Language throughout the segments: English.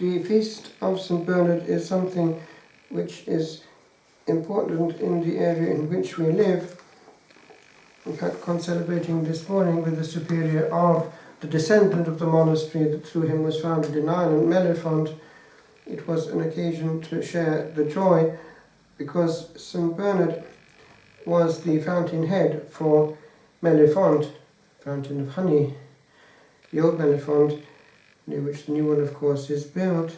The Feast of St. Bernard is something which is important in the area in which we live. In fact, celebrating this morning with the superior of the descendant of the monastery that through him was founded in Ireland, Mellifont, it was an occasion to share the joy, because St. Bernard was the fountainhead for Mellifont, fountain of honey, the old Mellifont, near which the new one of course is built,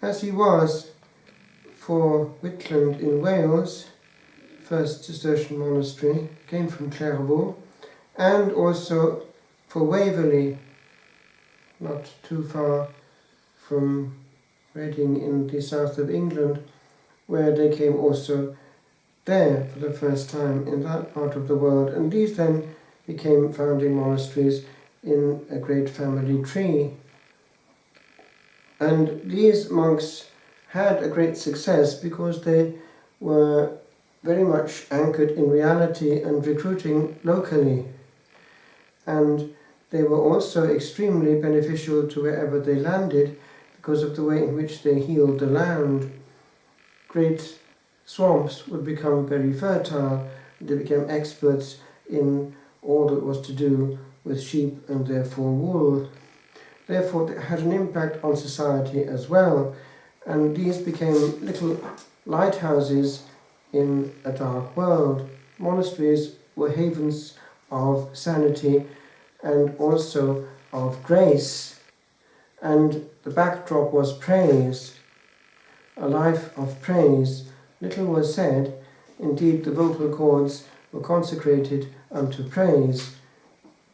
as he was for Whitland in Wales, first Cistercian monastery, came from Clairvaux, and also for Waverley, not too far from Reading in the south of England, where they came also there for the first time in that part of the world, and these then became founding monasteries in a great family tree. And these monks had a great success because they were very much anchored in reality and recruiting locally. And they were also extremely beneficial to wherever they landed because of the way in which they healed the land. Great swamps would become very fertile. They became experts in all that was to do with sheep and therefore wool. Therefore, they had an impact on society as well, and these became little lighthouses in a dark world. Monasteries were havens of sanity and also of grace, and the backdrop was praise, a life of praise. Little was said, indeed the vocal cords were consecrated unto praise.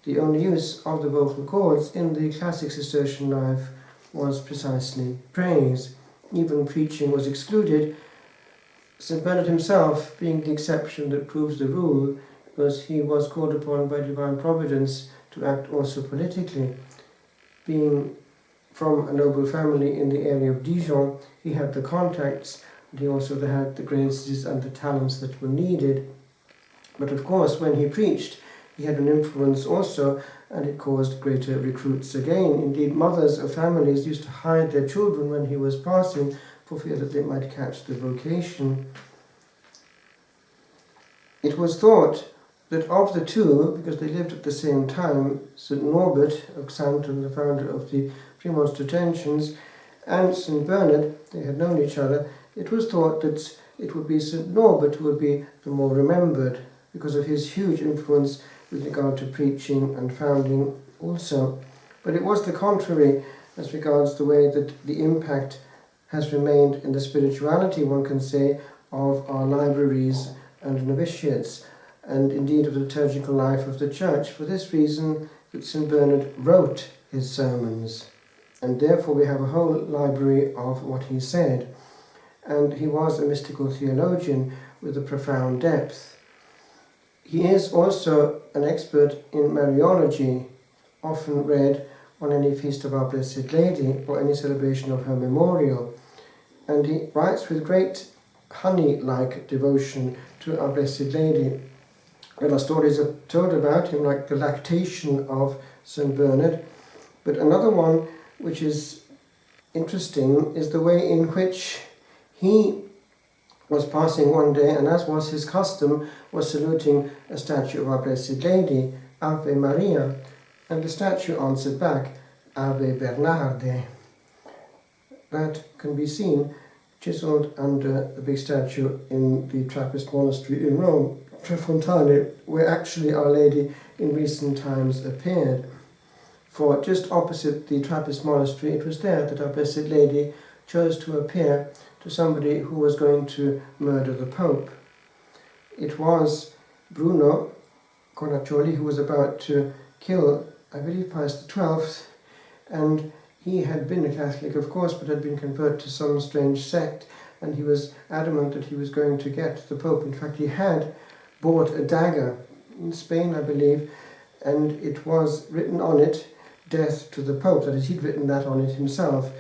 The only use of the vocal cords in the classic Cistercian life was precisely praise. Even preaching was excluded, St. Bernard himself being the exception that proves the rule, because he was called upon by divine providence to act also politically. Being from a noble family in the area of Dijon, he had the contacts, and he also had the graces and the talents that were needed. But of course, when he preached, he had an influence also, and it caused greater recruits again. Indeed, mothers of families used to hide their children when he was passing for fear that they might catch the vocation. It was thought that of the two, because they lived at the same time, St. Norbert of Xanten, the founder of the Premonstratensians, and St. Bernard, they had known each other, it was thought that it would be St. Norbert who would be the more remembered, because of his huge influence with regard to preaching and founding also. But it was the contrary as regards the way that the impact has remained in the spirituality, one can say, of our libraries and novitiates, and indeed of the liturgical life of the Church. For this reason that St. Bernard wrote his sermons, and therefore we have a whole library of what he said. And he was a mystical theologian with a profound depth. He is also an expert in Mariology, often read on any feast of our Blessed Lady or any celebration of her memorial. And he writes with great honey-like devotion to our Blessed Lady. There are stories told about him, like the lactation of St. Bernard. But another one which is interesting is the way in which he was passing one day, and as was his custom, was saluting a statue of our Blessed Lady, Ave Maria, and the statue answered back, Ave Bernarde. That can be seen chiseled under the big statue in the Trappist monastery in Rome, Trefontane, where actually Our Lady in recent times appeared. For just opposite the Trappist monastery, it was there that Our Blessed Lady chose to appear to somebody who was going to murder the Pope. It was Bruno Cornaccioli who was about to kill, I believe, Pius XII, and he had been a Catholic, of course, but had been converted to some strange sect, and he was adamant that he was going to get the Pope. In fact, he had bought a dagger in Spain, I believe, and it was written on it, Death to the Pope. That is, he'd written that on it himself.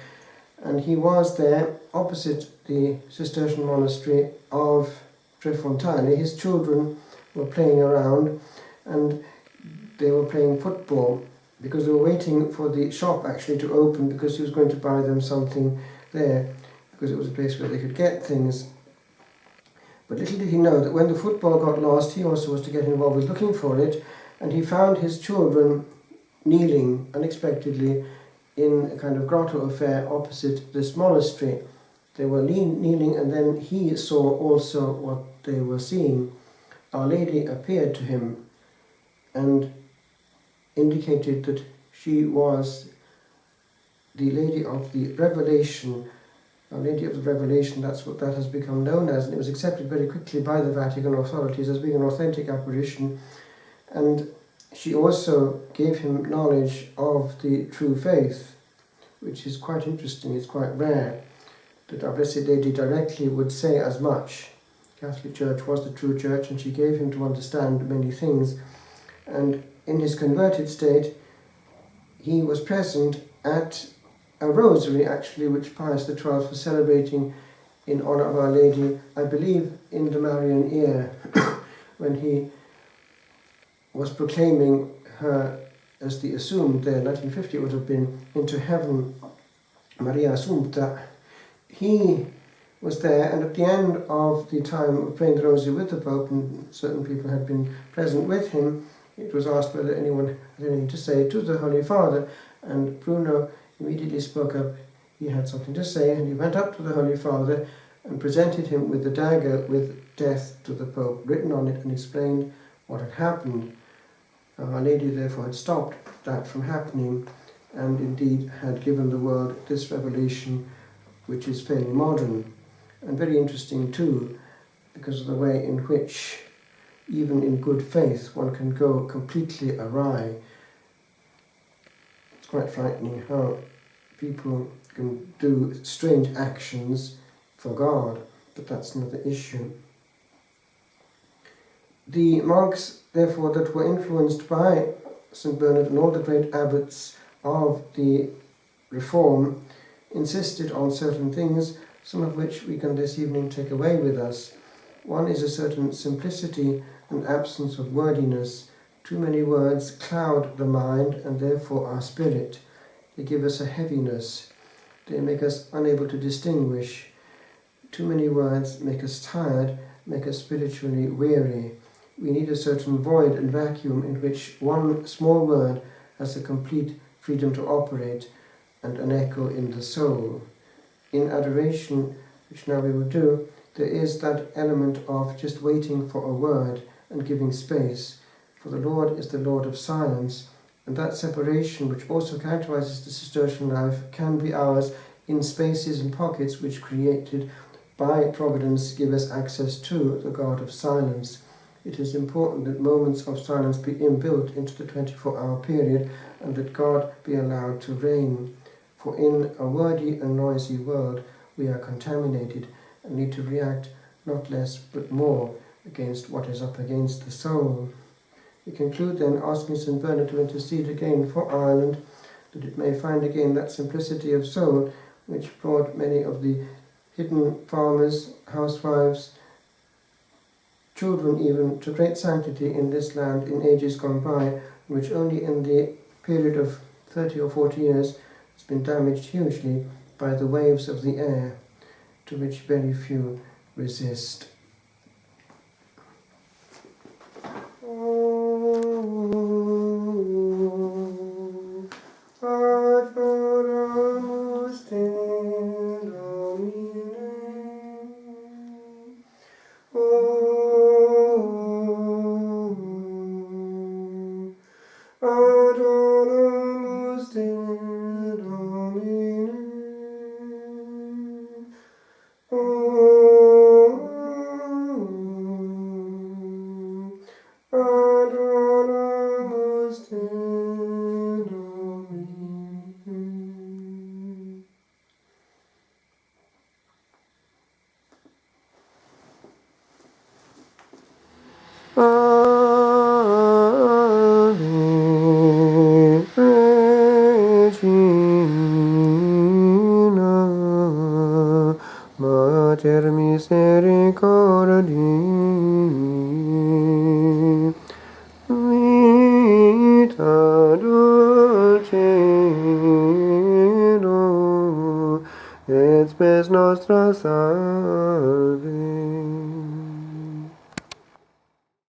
And he was there opposite the Cistercian monastery of Trefontane. His children were playing around, and they were playing football, because they were waiting for the shop actually to open, because he was going to buy them something there, because it was a place where they could get things. But little did he know that when the football got lost, he also was to get involved with looking for it, and he found his children kneeling unexpectedly in a kind of grotto affair opposite this monastery. They were kneeling, and then he saw also what they were seeing. Our Lady appeared to him and indicated that she was the Lady of the Revelation. Our Lady of the Revelation, that's what that has become known as, and it was accepted very quickly by the Vatican authorities as being an authentic apparition. And she also gave him knowledge of the true faith, which is quite interesting. It's quite rare that our Blessed Lady directly would say as much. The Catholic Church was the true church, and she gave him to understand many things. And in his converted state, he was present at a rosary, actually, which Pius XII was celebrating in honour of Our Lady, I believe in the Marian year, when he was proclaiming her as the Assumed there, 1950 it would have been, into heaven, Maria Assumpta. He was there, and at the end of the time of praying the rosary with the Pope, and certain people had been present with him, it was asked whether anyone had anything to say to the Holy Father, and Bruno immediately spoke up. He had something to say, and he went up to the Holy Father and presented him with the dagger with death to the Pope written on it, and explained what had happened. Our Lady therefore had stopped that from happening, and indeed had given the world this revelation, which is fairly modern and very interesting too, because of the way in which, even in good faith, one can go completely awry. It's quite frightening how people can do strange actions for God, but that's another issue. The monks, therefore, that were influenced by St. Bernard and all the great abbots of the Reform insisted on certain things, some of which we can this evening take away with us. One is a certain simplicity and absence of wordiness. Too many words cloud the mind and therefore our spirit. They give us a heaviness. They make us unable to distinguish. Too many words make us tired, make us spiritually weary. We need a certain void and vacuum in which one small word has a complete freedom to operate and an echo in the soul. In adoration, which now we will do, there is that element of just waiting for a word and giving space. For the Lord is the Lord of silence, and that separation, which also characterizes the Cistercian life, can be ours in spaces and pockets which, created by providence, give us access to the God of silence. It is important that moments of silence be inbuilt into the 24-hour period, and that God be allowed to reign. For in a wordy and noisy world, we are contaminated and need to react not less but more against what is up against the soul. We conclude then asking St. Bernard to intercede again for Ireland, that it may find again that simplicity of soul which brought many of the hidden farmers, housewives, children even, to great sanctity in this land in ages gone by, which only in the period of 30 or 40 years has been damaged hugely by the waves of the air, to which very few resist. Mater misericordiae, vita cielo, et spes nostra salve.